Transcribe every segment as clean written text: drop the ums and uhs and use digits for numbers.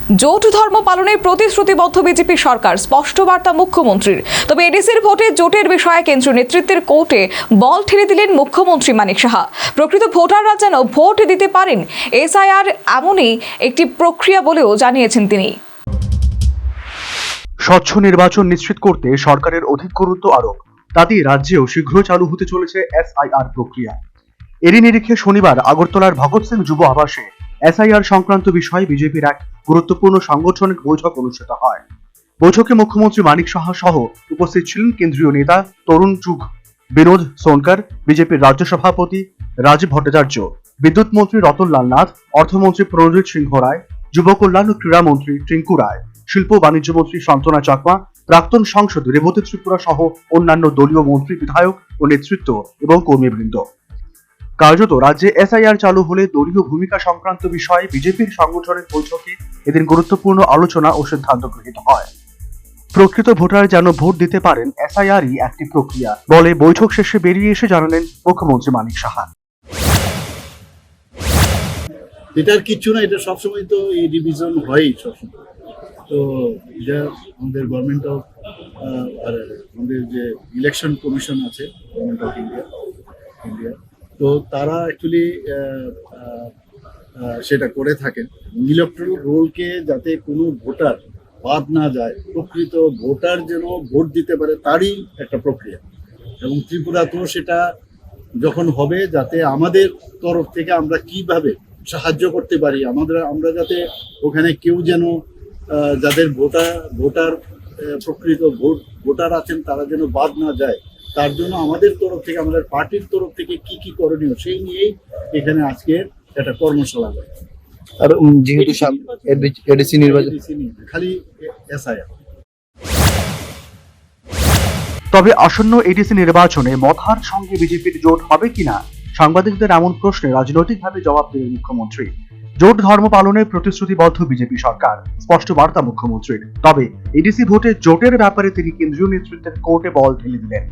জোট ধর্ম পালনের প্রতিশ্রুতিবদ্ধ বিজেপি সরকার, স্পষ্ট বার্তা মুখ্যমন্ত্রীর। তবে এডিসির ভোটে জোটের বিষয়ে কেন্দ্রীয় নেতৃত্বের কোর্টে বল ঠেলে দিলেন মুখ্যমন্ত্রী মানিক সাহা। প্রকৃত ভোটাররা যেন ভোট দিতে পারেন, এসআইআর এমনই একটি প্রক্রিয়া বলেও জানিয়েছেন তিনি। স্বচ্ছ নির্বাচন নিশ্চিত করতে সরকারের অধিক গুরুত্ব আরোপ, তাতেই রাজ্যেও শীঘ্র চালু হতে চলেছে এসআইআর প্রক্রিয়া। এরই নিরিখে শনিবার আগরতলার ভগৎ সিং যুব আবাসে এসআইআর সংক্রান্ত বিষয়ে বিজেপির এক গুরুত্বপূর্ণ সাংগঠনিক বৈঠক অনুষ্ঠিত হয়। বৈঠকে মুখ্যমন্ত্রী মানিক সাহা সহ উপস্থিত ছিলেন কেন্দ্রীয় নেতা তরুণ চুঘ, বিনোদ সোনকার, বিজেপির রাজ্য সভাপতি রাজীব ভট্টাচার্য, বিদ্যুৎ মন্ত্রী রতনলাল নাথ, অর্থমন্ত্রী প্রণজিৎ সিংহ রায়, যুব কল্যাণ ও ক্রীড়া মন্ত্রী টিঙ্কু রায়, শিল্প বাণিজ্য মন্ত্রী শান্তনা চাকমা, প্রাক্তন সাংসদ রেবতী ত্রিপুরা সহ অন্যান্য দলীয় মন্ত্রী, বিধায়ক ও নেতৃত্ব এবং কর্মীবৃন্দ। কার্যত রাজ্যে এসআইআর চালু হলে দলীয় ভূমিকা সংক্রান্ত বিষয়ে বিজেপির সাংগঠনিক বৈঠকে এদিন গুরুত্বপূর্ণ আলোচনা ও সিদ্ধান্ত গৃহীত হয়। প্রকৃত ভোটার যেন ভোট দিতে পারেন, এসআইআরই একটি প্রক্রিয়া বলে বৈঠক শেষে বেরিয়ে এসে জানালেন মুখ্যমন্ত্রী মানিক সাহা। এটার কিছু না, এটা সবসময় তো এই ডিভিশন হয়ই সবসময়। তো এটা আমাদের গভর্নমেন্ট অফ আমাদের যে ইলেকশন কমিশন আছে গভর্নমেন্ট অফ ইন্ডিয়া, তো তারা অ্যাকচুয়ালি সেটা করে থাকেন। ইলেকট্রাল রোলকে যাতে কোনো ভোটার বাদ না যায়, প্রকৃত ভোটার যেন ভোট দিতে পারে, তারই একটা প্রক্রিয়া। এবং ত্রিপুরাতেও সেটা যখন হবে, যাতে আমাদের তরফ থেকে আমরা কিভাবে সাহায্য করতে পারি, আমরা যাতে ওখানে কেউ যেন যাদের ভোটার প্রকৃত ভোটার আছেন তারা যেন বাদ না যায়, তার জন্য আমাদের তরফ থেকে, আমাদের পার্টির তরফ থেকে কি কি করণীয় সেই নিয়েই এখানে আজকে একটা কর্মশালা হয়। আর যেহেতু এডিসি নির্বাচন খালি এসআইআর। তবে আসন্ন এডিসি নির্বাচনে মথার সঙ্গে বিজেপির জোট হবে কিনা, সাংবাদিকদের এমন প্রশ্নে রাজনৈতিকভাবে জবাব দিলেন মুখ্যমন্ত্রী। জোট ধর্ম পালনের প্রতিশ্রুতিবদ্ধ বিজেপি সরকার, স্পষ্ট বার্তা মুখ্যমন্ত্রীর। তবে এডিসি ভোটে জোটের ব্যাপারে তিনি কেন্দ্রীয় নেতৃত্বের কোর্টে বল ঠেলে দিলেন।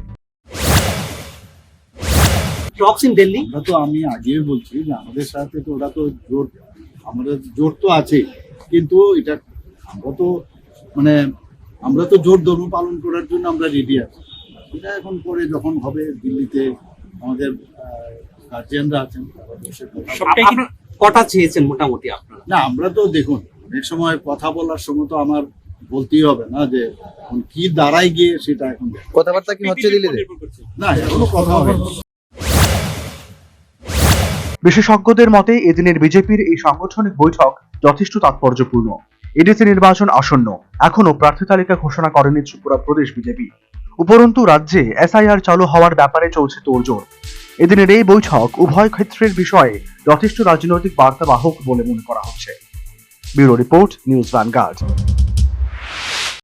আমরা তো আমি আগেই বলছি যে আমাদের সাথে তো ওরা তো জোট, আমাদের জোট তো আছে, কিন্তু এটা আমরা তো জোট ধর্ম পালন করার জন্য আমরা রেডি আছি। এটা এখন পরে যখন হবে, দিল্লিতে আমাদের গার্জিয়ানরা আছেন, কটা চেয়েছেন মোটামুটি আপনারা? না, আমরা তো দেখুন, অনেক সময় কথা বলার সময় তো আমার বলতেই হবে না যে কি দাঁড়ায় গিয়ে সেটা এখন কথাবার্তা কি হচ্ছে দিল্লিতে? না, এখনো কথা হয়নি। বিশেষজ্ঞদের মতে এদিনের বিজেপির এই সাংগঠনিক বৈঠক যথেষ্ট তাৎপর্যপূর্ণ। এডিসি নির্বাচন আসন্ন, এখনো প্রার্থী তালিকা ঘোষণা করেনি ত্রিপুরা প্রদেশ বিজেপি। উপরন্তু রাজ্যে এসআইআর চালু হওয়ার ব্যাপারে চলছে তোড়জোড়। এদিনের এই বৈঠক উভয় ক্ষেত্রের বিষয়ে যথেষ্ট রাজনৈতিক বার্তাবাহক বলে মনে করা হচ্ছে। Bureau report, news vanguard.